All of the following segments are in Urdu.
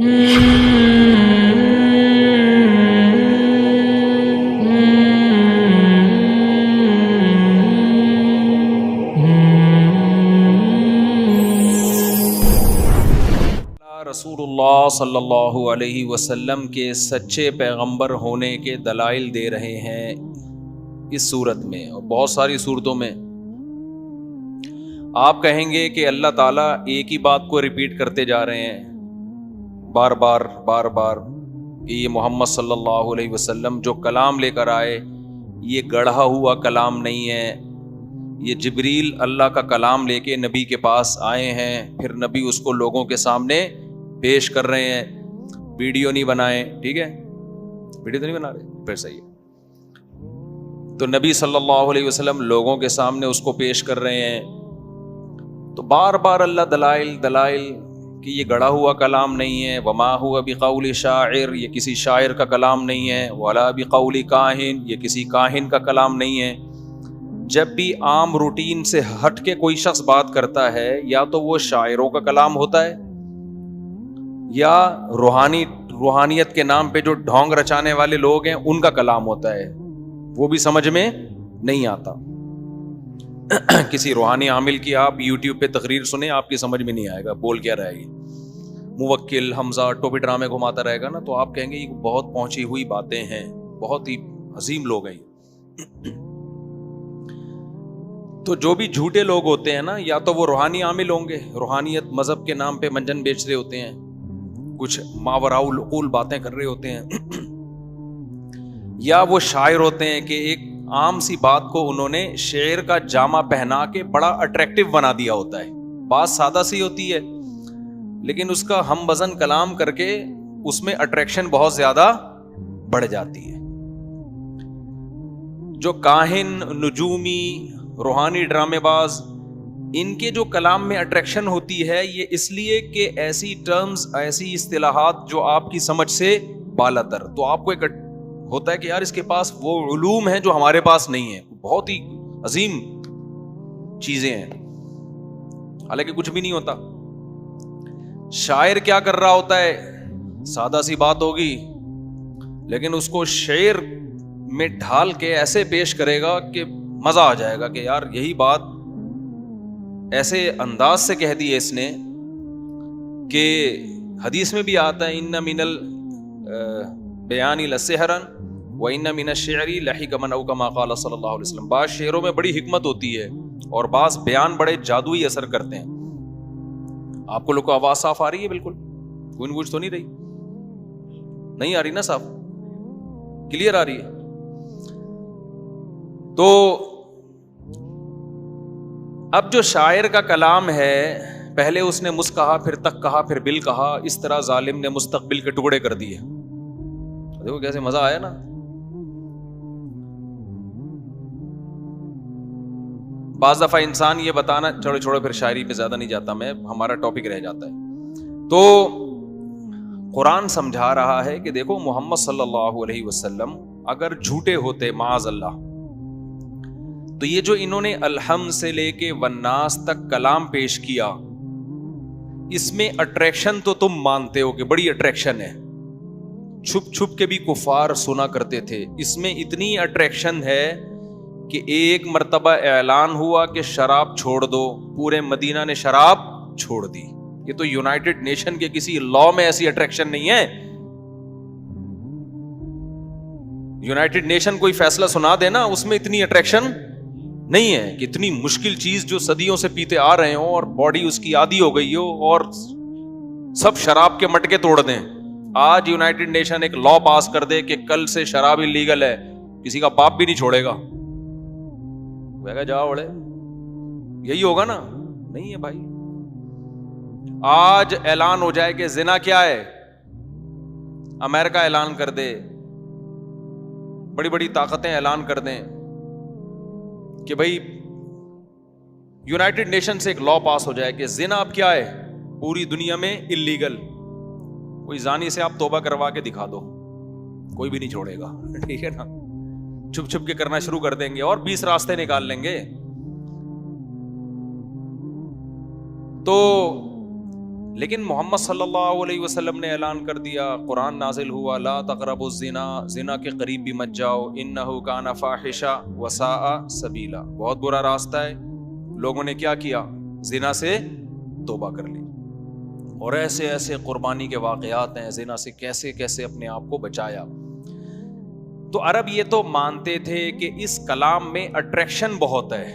رسول اللہ صلی اللہ علیہ وسلم کے سچے پیغمبر ہونے کے دلائل دے رہے ہیں اس صورت میں اور بہت ساری صورتوں میں۔ آپ کہیں گے کہ اللہ تعالیٰ ایک ہی بات کو ریپیٹ کرتے جا رہے ہیں بار بار کہ یہ محمد صلی اللہ علیہ وسلم جو کلام لے کر آئے یہ گڑھا ہوا کلام نہیں ہے، یہ جبریل اللہ کا کلام لے کے نبی کے پاس آئے ہیں، پھر نبی اس کو لوگوں کے سامنے پیش کر رہے ہیں، ویڈیو نہیں بنائے، ٹھیک ہے، ویڈیو تو نہیں بنا رہے، پھر صحیح ہے، تو نبی صلی اللہ علیہ وسلم لوگوں کے سامنے اس کو پیش کر رہے ہیں۔ تو بار بار اللہ دلائل کہ یہ گڑھا ہوا کلام نہیں ہے، وما ہوا بقول شاعر، یہ کسی شاعر کا کلام نہیں ہے، ولا بقول کاہن، یہ کسی کاہن کا کلام نہیں ہے۔ جب بھی عام روٹین سے ہٹ کے کوئی شخص بات کرتا ہے یا تو وہ شاعروں کا کلام ہوتا ہے یا روحانیت کے نام پہ جو ڈھونگ رچانے والے لوگ ہیں ان کا کلام ہوتا ہے، وہ بھی سمجھ میں نہیں آتا۔ کسی روحانی عامل کی آپ یوٹیوب پہ تقریر سنیں، آپ کی سمجھ میں نہیں آئے گا بول کیا رہے گی، موکل حمزہ ٹوپی ڈرامے گھماتا رہے گا نا، تو آپ کہیں گے یہ بہت پہنچی ہوئی باتیں ہیں، بہت ہی عظیم لوگ ہیں۔ تو جو بھی جھوٹے لوگ ہوتے ہیں نا، یا تو وہ روحانی عامل ہوں گے، روحانیت مذہب کے نام پہ منجن بیچ رہے ہوتے ہیں، کچھ ماوراء العقول باتیں کر رہے ہوتے ہیں، یا وہ شاعر ہوتے ہیں کہ ایک عام سی بات کو انہوں نے شعر کا جامہ پہنا کے بڑا اٹریکٹیو بنا دیا ہوتا ہے۔ بات سادہ سی ہوتی ہے لیکن اس کا ہم وزن کلام کر کے اس میں اٹریکشن بہت زیادہ بڑھ جاتی ہے۔ جو کاہن، نجومی، روحانی ڈرامے باز، ان کے جو کلام میں اٹریکشن ہوتی ہے یہ اس لیے کہ ایسی ٹرمز، ایسی اصطلاحات جو آپ کی سمجھ سے بالاتر، تو آپ کو ایک ہوتا ہے کہ یار اس کے پاس وہ علوم ہیں جو ہمارے پاس نہیں ہیں، بہت ہی عظیم چیزیں ہیں، حالانکہ کچھ بھی نہیں ہوتا۔ شاعر کیا کر رہا ہوتا ہے، سادہ سی بات ہوگی لیکن اس کو شعر میں ڈھال کے ایسے پیش کرے گا کہ مزہ آ جائے گا کہ یار یہی بات ایسے انداز سے کہہ دی ہے اس نے کہ حدیث میں بھی آتا ہے ان من البیان لسحرا وان من الشعر لحکما او کما قال صلی اللہ علیہ وسلم۔ بعض شعروں میں بڑی حکمت ہوتی ہے اور بعض بیان بڑے جادوئی اثر کرتے ہیں۔ آپ کو لوگ کو آواز صاف آ رہی ہے؟ بالکل گونج گونج تو نہیں رہی؟ نہیں آ رہی نا؟ صاف کلیئر آ رہی ہے؟ تو اب جو شاعر کا کلام ہے، پہلے اس نے مس کہا، پھر تک کہا، پھر بل کہا، اس طرح ظالم نے مستقبل کے ٹکڑے کر دیے۔ دیکھو کیسے مزہ آیا نا۔ بعض دفعہ انسان یہ بتانا، چھوڑو پھر شاعری پہ زیادہ نہیں جاتا میں، ہمارا ٹاپک رہ جاتا ہے۔ تو قرآن سمجھا رہا ہے کہ دیکھو محمد صلی اللہ علیہ وسلم اگر جھوٹے ہوتے معاذ اللہ، تو یہ جو انہوں نے الحمد سے لے کے والناس تک کلام پیش کیا، اس میں اٹریکشن تو تم مانتے ہو کہ بڑی اٹریکشن ہے، چھپ چھپ کے بھی کفار سنا کرتے تھے، اس میں اتنی اٹریکشن ہے کہ ایک مرتبہ اعلان ہوا کہ شراب چھوڑ دو، پورے مدینہ نے شراب چھوڑ دی۔ یہ تو یونائٹڈ نیشن کے کسی لا میں ایسی اٹریکشن نہیں ہے۔ یونائٹڈ نیشن کوئی فیصلہ سنا دینا، اس میں اتنی اٹریکشن نہیں ہے کہ اتنی مشکل چیز جو صدیوں سے پیتے آ رہے ہوں اور باڈی اس کی عادی ہو گئی ہو اور سب شراب کے مٹکے توڑ دیں۔ آج یونائٹڈ نیشن ایک لا پاس کر دے کہ کل سے شراب انلیگل ہے، کسی کا باپ بھی نہیں چھوڑے گا، جاؤ بڑے، یہی ہوگا نا؟ نہیں ہے بھائی۔ آج اعلان ہو جائے کہ زنا کیا ہے، امریکہ اعلان کر دے، بڑی بڑی طاقتیں اعلان کر دیں کہ بھائی یونائٹڈ نیشن سے ایک لا پاس ہو جائے کہ زنا اب کیا ہے، پوری دنیا میں انلیگل، کوئی زانی سے آپ توبہ کروا کے دکھا دو، کوئی بھی نہیں چھوڑے گا، ٹھیک ہے نا؟ چھپ چھپ کے کرنا شروع کر دیں گے اور 20 راستے نکال لیں گے۔ تو لیکن محمد صلی اللہ علیہ وسلم نے اعلان کر دیا، قرآن نازل ہوا، لا تقربوا الزنا، زنا کے قریب بھی مت جاؤ، انہ کان فاحشہ وساء سبیلا، بہت برا راستہ ہے۔ لوگوں نے کیا کیا؟ زنا سے توبہ کر لی، اور ایسے ایسے قربانی کے واقعات ہیں، زنا سے کیسے کیسے اپنے آپ کو بچایا۔ تو عرب یہ تو مانتے تھے کہ اس کلام میں اٹریکشن بہت ہے۔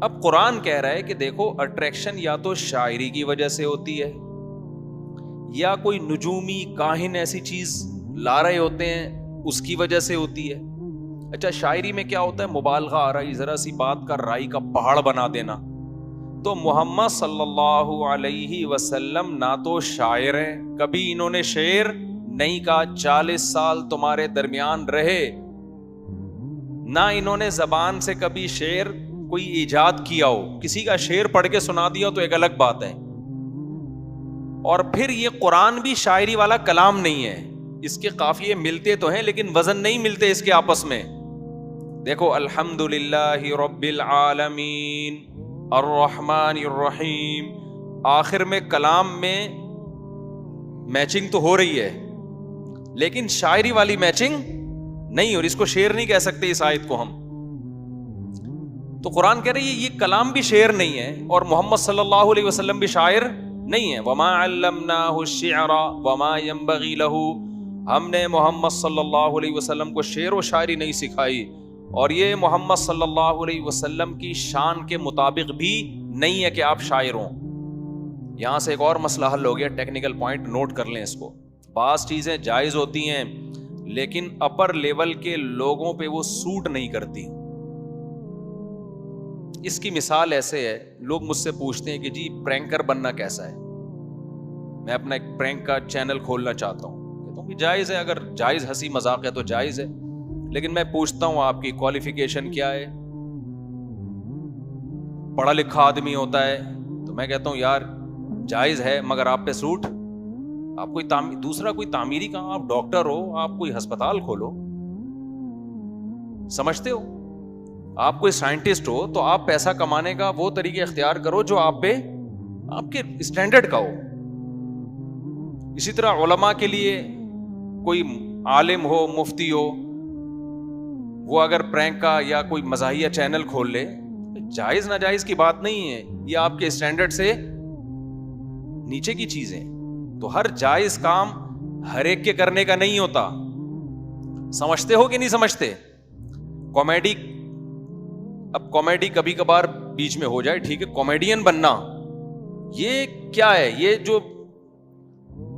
اب قرآن کہہ رہا ہے کہ دیکھو اٹریکشن یا تو شاعری کی وجہ سے ہوتی ہے، یا کوئی نجومی کاہن ایسی چیز لا رہے ہوتے ہیں اس کی وجہ سے ہوتی ہے۔ اچھا شاعری میں کیا ہوتا ہے؟ مبالغہ آ رہی، ذرا سی بات کا رائی کا پہاڑ بنا دینا۔ تو محمد صلی اللہ علیہ وسلم نہ تو شاعر ہیں، کبھی انہوں نے شعر نہیں کہا، 40 سال تمہارے درمیان رہے، نہ انہوں نے زبان سے کبھی شعر کوئی ایجاد کیا ہو۔ کسی کا شعر پڑھ کے سنا دیا تو ایک الگ بات ہے، اور پھر یہ قرآن بھی شاعری والا کلام نہیں ہے، اس کے قافیے ملتے تو ہیں لیکن وزن نہیں ملتے اس کے آپس میں۔ دیکھو الحمدللہ رب العالمین الرحمن الرحیم، آخر میں کلام میں میچنگ تو ہو رہی ہے لیکن شاعری والی میچنگ نہیں، اور اس کو شعر نہیں کہہ سکتے اس آیت کو ہم۔ تو قرآن کہہ رہی ہے یہ کلام بھی شعر نہیں ہے، اور محمد صلی اللہ علیہ وسلم بھی شاعر نہیں ہے۔ وما علمناہ الشعر وما ينبغی لہ، ہم نے محمد صلی اللہ علیہ وسلم کو شعر و شاعری نہیں سکھائی، اور یہ محمد صلی اللہ علیہ وسلم کی شان کے مطابق بھی نہیں ہے کہ آپ شاعر ہوں۔ یہاں سے ایک اور مسئلہ حل ہو گیا، ٹیکنیکل پوائنٹ نوٹ کر لیں اس کو۔ بعض چیزیں جائز ہوتی ہیں لیکن اپر لیول کے لوگوں پہ وہ سوٹ نہیں کرتی۔ اس کی مثال ایسے ہے، لوگ مجھ سے پوچھتے ہیں کہ جی پرینکر بننا کیسا ہے، میں اپنا ایک پرینک کا چینل کھولنا چاہتا ہوں، کہتا ہوں کہ جائز ہے، اگر جائز ہنسی مذاق ہے تو جائز ہے، لیکن میں پوچھتا ہوں آپ کی کوالیفیکیشن کیا ہے؟ پڑھا لکھا آدمی ہوتا ہے تو میں کہتا ہوں یار جائز ہے مگر آپ پہ سوٹ، آپ کوئی دوسرا کوئی تعمیری کام، آپ ڈاکٹر ہو، آپ کوئی ہسپتال کھولو، سمجھتے ہو؟ آپ کوئی سائنٹسٹ ہو تو آپ پیسہ کمانے کا وہ طریقے اختیار کرو جو آپ پہ آپ کے اسٹینڈرڈ کا ہو۔ اسی طرح علماء کے لیے کوئی عالم ہو، مفتی ہو، وہ اگر پرینک کا یا کوئی مزاحیہ چینل کھول لے، جائز ناجائز کی بات نہیں ہے، یہ آپ کے اسٹینڈرڈ سے نیچے کی چیزیں۔ تو ہر جائز کام ہر ایک کے کرنے کا نہیں ہوتا، سمجھتے ہو کہ نہیں سمجھتے؟ کامیڈی، اب کامیڈی کبھی کبھار بیچ میں ہو جائے ٹھیک ہے، کامیڈین بننا یہ کیا ہے؟ یہ جو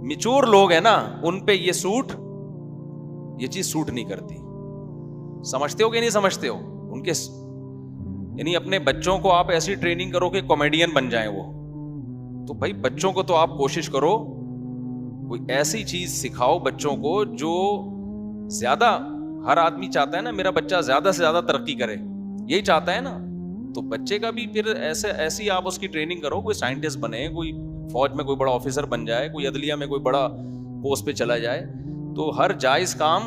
میچور لوگ ہیں نا ان پہ یہ چیز سوٹ نہیں کرتی، سمجھتے ہو کہ نہیں سمجھتے ہو؟ ان کے یعنی اپنے بچوں کو آپ ایسی ٹریننگ کرو کہ کامیڈین بن جائیں وہ، تو بھائی بچوں کو تو آپ کوشش کرو کوئی ایسی چیز سکھاؤ بچوں کو جو زیادہ، ہر آدمی چاہتا ہے نا میرا بچہ زیادہ سے زیادہ ترقی کرے، یہی چاہتا ہے نا، تو بچے کا بھی پھر ایسی آپ اس کی ٹریننگ کرو، کوئی سائنٹسٹ بنے، کوئی فوج میں کوئی بڑا آفیسر بن جائے، کوئی عدلیہ میں کوئی بڑا پوسٹ پہ چلا جائے۔ تو ہر جائز کام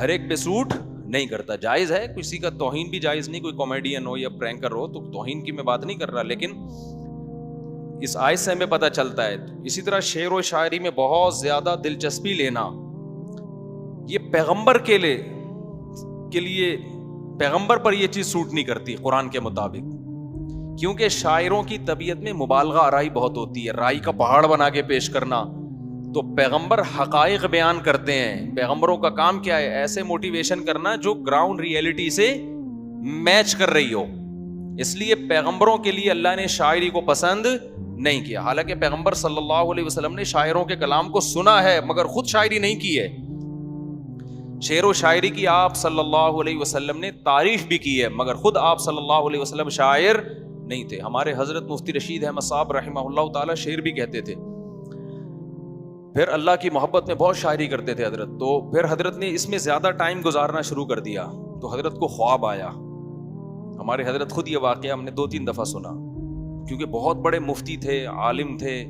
ہر ایک پہ سوٹ نہیں کرتا، جائز ہے، کسی کا توہین بھی جائز نہیں، کوئی کامیڈین ہو یا پرینکر ہو تو توہین کی میں بات نہیں کر رہا، لیکن اس آیت سے ہمیں پتہ چلتا ہے۔ اسی طرح شعر و شاعری میں بہت زیادہ دلچسپی لینا، یہ پیغمبر کے لیے پیغمبر پر یہ چیز سوٹ نہیں کرتی قرآن کے مطابق، کیونکہ شاعروں کی طبیعت میں مبالغہ آرائی بہت ہوتی ہے، رائی کا پہاڑ بنا کے پیش کرنا۔ تو پیغمبر حقائق بیان کرتے ہیں، پیغمبروں کا کام کیا ہے؟ ایسے موٹیویشن کرنا جو گراؤنڈ ریئلٹی سے میچ کر رہی ہو، اس لیے پیغمبروں کے لیے اللہ نے شاعری کو پسند نہیں کیا۔ حالانکہ پیغمبر صلی اللہ علیہ وسلم نے شاعروں کے کلام کو سنا ہے مگر خود شاعری نہیں کی ہے، شعر و شاعری کی آپ صلی اللہ علیہ وسلم نے تعریف بھی کی ہے مگر خود آپ صلی اللہ علیہ وسلم شاعر نہیں تھے۔ ہمارے حضرت مفتی رشید احمد صاحب رحمہ اللہ تعالی شعر بھی کہتے تھے، پھر اللہ کی محبت میں بہت شاعری کرتے تھے حضرت، تو پھر حضرت نے اس میں زیادہ ٹائم گزارنا شروع کر دیا، تو حضرت کو خواب آیا۔ ہمارے حضرت خود یہ واقعہ ہم نے 2-3 دفعہ سنا، کیونکہ بہت بڑے مفتی تھے، عالم تھے،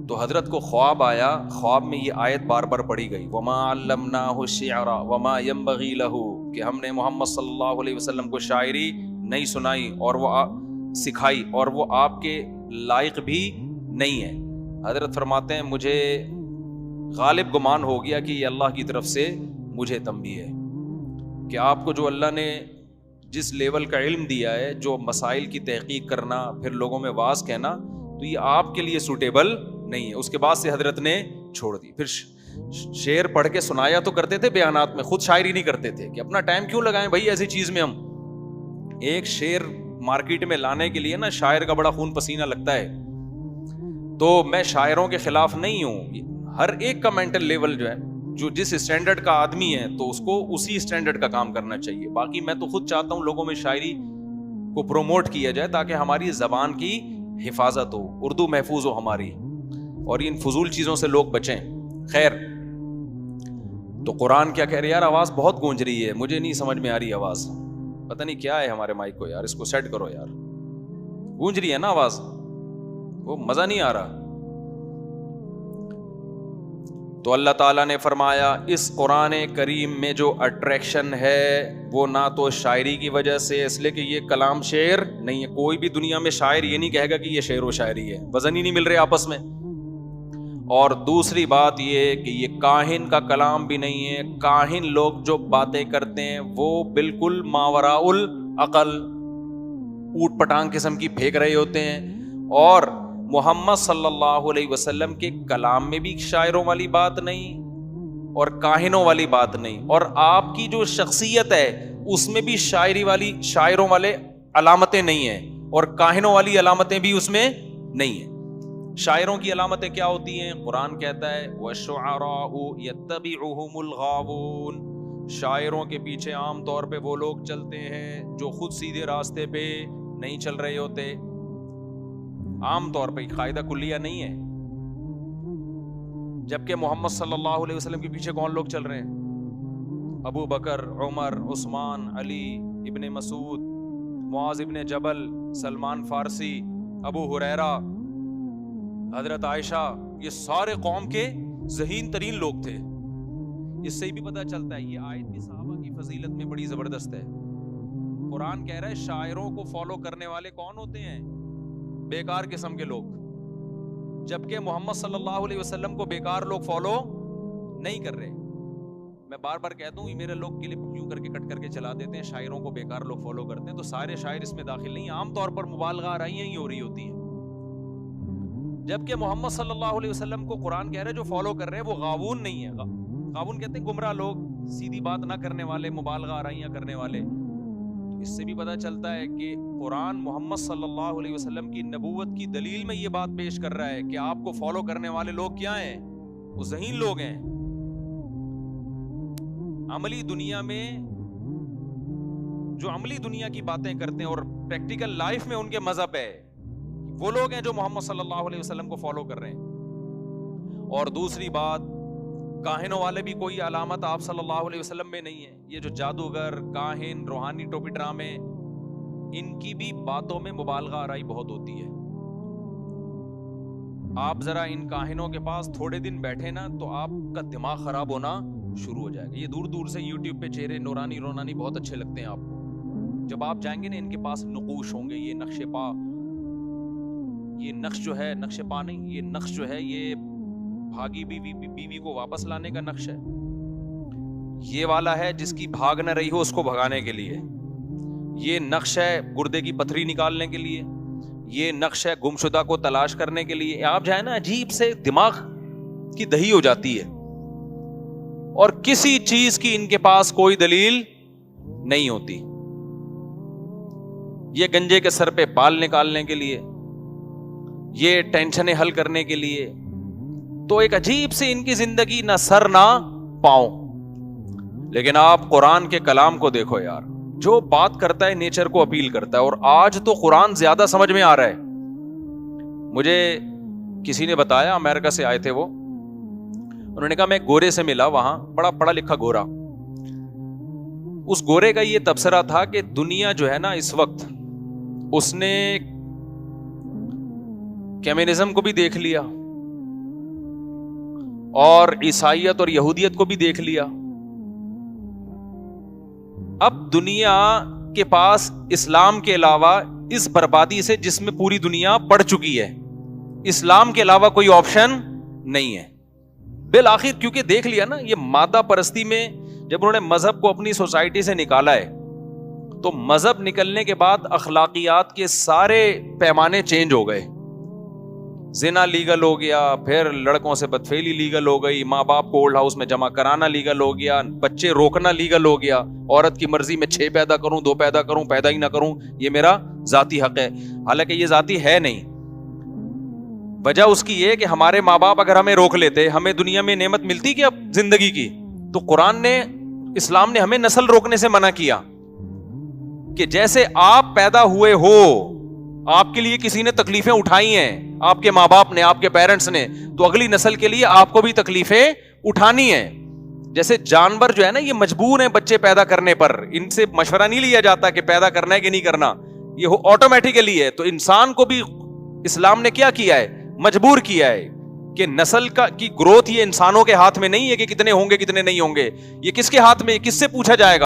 تو حضرت کو خواب آیا، خواب میں یہ آیت بار بار پڑھی گئی، وما علمناہ الشعر وما ينبغی لہ، کہ ہم نے محمد صلی اللہ علیہ وسلم کو شاعری نہیں سنائی، اور وہ سکھائی اور وہ آپ کے لائق بھی نہیں ہے. حضرت فرماتے ہیں مجھے غالب گمان ہو گیا کہ یہ اللہ کی طرف سے مجھے تنبیہ ہے کہ آپ کو جو اللہ نے جس لیول کا علم دیا ہے, جو مسائل کی تحقیق کرنا, پھر لوگوں میں واز کہنا, تو یہ آپ کے لیے سوٹیبل نہیں ہے. اس کے بعد سے حضرت نے چھوڑ دی. پھر شعر پڑھ کے سنایا تو کرتے تھے بیانات میں, خود شاعری نہیں کرتے تھے کہ اپنا ٹائم کیوں لگائیں بھائی ایسی چیز میں. ہم ایک شعر مارکیٹ میں لانے کے لیے نا شاعر کا بڑا خون پسینہ لگتا ہے. تو میں شاعروں کے خلاف نہیں ہوں, ہر ایک کا مینٹل لیول جو ہے, جو جس اسٹینڈرڈ کا آدمی ہے تو اس کو اسی اسٹینڈرڈ کا کام کرنا چاہیے. باقی میں تو خود چاہتا ہوں لوگوں میں شاعری کو پروموٹ کیا جائے تاکہ ہماری زبان کی حفاظت ہو, اردو محفوظ ہو ہماری, اور ان فضول چیزوں سے لوگ بچیں. خیر, تو قرآن کیا کہہ رہے یار, آواز بہت گونج رہی ہے, مجھے نہیں سمجھ میں آ رہی آواز, پتہ نہیں کیا ہے ہمارے مائک کو یار, اس کو سیٹ کرو یار, گونج رہی ہے نا آواز, وہ مزہ نہیں آ رہا. تو اللہ تعالیٰ نے فرمایا اس قرآن کریم میں جو اٹریکشن ہے وہ نہ تو شاعری کی وجہ سے, اس لیے کہ یہ کلام شعر نہیں ہے. کوئی بھی دنیا میں شاعر یہ نہیں کہے گا کہ یہ شعر و شاعری ہے, وزن ہی نہیں مل رہے آپس میں. اور دوسری بات یہ کہ یہ کاہن کا کلام بھی نہیں ہے. کاہن لوگ جو باتیں کرتے ہیں وہ بالکل ماوراء العقل, اوٹ پٹانگ قسم کی پھینک رہے ہوتے ہیں. اور محمد صلی اللہ علیہ وسلم کے کلام میں بھی شاعروں والی بات نہیں اور کاہنوں والی بات نہیں, اور آپ کی جو شخصیت ہے اس میں بھی شاعری والی, شاعروں والے علامتیں نہیں ہیں, اور کاہنوں والی علامتیں بھی اس میں نہیں ہیں. شاعروں کی علامتیں کیا ہوتی ہیں؟ قرآن کہتا ہے وَالشُّعَرَاءُ يَتَّبِعُهُمُ الْغَاوُونَ, شاعروں کے پیچھے عام طور پہ وہ لوگ چلتے ہیں جو خود سیدھے راستے پہ نہیں چل رہے ہوتے. عام طور پہ قاعدہ کلیہ نہیں ہے. جبکہ محمد صلی اللہ علیہ وسلم کے پیچھے کون لوگ چل رہے ہیں؟ ابو بکر, عمر, عثمان, علی ابن مسعود, معاذ ابن جبل, سلمان فارسی, ابو ہریرہ, حضرت عائشہ, یہ سارے قوم کے ذہین ترین لوگ تھے. اس سے بھی پتہ چلتا ہے یہ آیت بھی صحابہ کی فضیلت میں بڑی زبردست ہے. قرآن کہہ رہا ہے شاعروں کو فالو کرنے والے کون ہوتے ہیں؟ بیکار قسم کے لوگ. جبکہ محمد صلی اللہ علیہ وسلم کو بیکار لوگ فالو نہیں کر رہے. میں بار بار کہتا ہوں, یہ میرے لوگ کلپ کیوں کر کے کٹ کر کے چلا دیتے ہیں, شاعروں کو بیکار لوگ فالو کرتے ہیں, تو سارے شاعر اس میں داخل نہیں. عام طور پر مبالغہ آرائیاں ہی ہو رہی ہوتی ہیں. جبکہ محمد صلی اللہ علیہ وسلم کو قرآن کہہ رہے جو فالو کر رہے ہیں وہ غاوون نہیں ہے. غاوون کہتے ہیں گمراہ لوگ, سیدھی بات نہ کرنے والے, مبالغہ آرائیاں کرنے والے. اس سے بھی پتہ چلتا ہے کہ قرآن محمد صلی اللہ علیہ وسلم کی نبوت کی دلیل میں یہ بات پیش کر رہا ہے کہ آپ کو فالو کرنے والے لوگ کیا ہیں؟ وہ ذہین لوگ ہیں. عملی دنیا میں جو عملی دنیا کی باتیں کرتے ہیں اور پریکٹیکل لائف میں ان کے مذہب ہے, وہ لوگ ہیں جو محمد صلی اللہ علیہ وسلم کو فالو کر رہے ہیں. اور دوسری بات, کاہنوں والے بھی کوئی علامت آپ صلی اللہ علیہ وسلم میں نہیں ہے. یہ جو جادوگر, کاہن, روحانی ٹوپی ڈرامے, ان کی بھی باتوں میں مبالغہ آرائی بہت ہوتی ہے. آپ ذرا ان کاہنوں کے پاس تھوڑے دن بیٹھے نا تو آپ کا دماغ خراب ہونا شروع ہو جائے گا. یہ دور دور سے یوٹیوب پہ چہرے نورانی رونانی بہت اچھے لگتے ہیں آپ کو. جب آپ جائیں گے نا ان کے پاس نقوش ہوں گے, یہ نقش پا, یہ نقش جو ہے, نقش پا نہیں, یہ نقش جو ہے یہ بھاگی بیوی کو واپس لانے کا نقش ہے. یہ والا ہے جس کی بھاگ نہ رہی ہو اس کو بھگانے کے لیے. یہ نقش ہے گردے کی پتھری نکالنے کے لیے. یہ نقش ہے گمشدہ کو تلاش کرنے کے لیے. آپ جائیں نا عجیب سے دماغ کی دہی ہو جاتی ہے, اور کسی چیز کی ان کے پاس کوئی دلیل نہیں ہوتی. یہ گنجے کے سر پہ بال نکالنے کے لیے, یہ ٹینشنیں حل کرنے کے لیے. تو ایک عجیب سے ان کی زندگی نہ سر نہ پاؤں. لیکن آپ قرآن کے کلام کو دیکھو یار, جو بات کرتا ہے نیچر کو اپیل کرتا ہے. اور آج تو قرآن زیادہ سمجھ میں آ رہا ہے. مجھے کسی نے بتایا, امریکہ سے آئے تھے وہ, انہوں نے کہا میں گورے سے ملا وہاں, بڑا پڑھا لکھا گورا. اس گورے کا یہ تبصرہ تھا کہ دنیا جو ہے نا اس وقت, اس نے کمیونزم کو بھی دیکھ لیا اور عیسائیت اور یہودیت کو بھی دیکھ لیا. اب دنیا کے پاس اسلام کے علاوہ اس بربادی سے جس میں پوری دنیا پڑ چکی ہے، اسلام کے علاوہ کوئی آپشن نہیں ہے بالآخر. کیونکہ دیکھ لیا نا، یہ مادہ پرستی میں جب انہوں نے مذہب کو اپنی سوسائٹی سے نکالا ہے تو مذہب نکلنے کے بعد اخلاقیات کے سارے پیمانے چینج ہو گئے. زنا لیگل ہو گیا، پھر لڑکوں سے بدفعلی لیگل ہو گئی، ماں باپ کو اولڈ ہاؤس میں جمع کرانا لیگل ہو گیا، بچے روکنا لیگل ہو گیا، عورت کی مرضی میں 6 پیدا کروں 2 پیدا کروں پیدا ہی نہ کروں یہ میرا ذاتی حق ہے. حالانکہ یہ ذاتی ہے نہیں. وجہ اس کی یہ کہ ہمارے ماں باپ اگر ہمیں روک لیتے، ہمیں دنیا میں نعمت ملتی کہ اب زندگی کی. تو قرآن نے، اسلام نے ہمیں نسل روکنے سے منع کیا کہ جیسے آپ پیدا ہوئے ہو، آپ کے لیے کسی نے تکلیفیں اٹھائی ہیں، آپ کے ماں باپ نے، آپ کے پیرنٹس نے، تو اگلی نسل کے لیے آپ کو بھی تکلیفیں اٹھانی ہیں. جیسے جانور جو ہے نا، یہ مجبور ہیں بچے پیدا کرنے پر، ان سے مشورہ نہیں لیا جاتا کہ پیدا کرنا ہے کہ نہیں کرنا، یہ آٹومیٹیکلی ہے. تو انسان کو بھی اسلام نے کیا کیا ہے؟ مجبور کیا ہے کہ نسل کی گروتھ یہ انسانوں کے ہاتھ میں نہیں ہے کہ کتنے ہوں گے کتنے نہیں ہوں گے. یہ کس کے ہاتھ میں، کس سے پوچھا جائے گا؟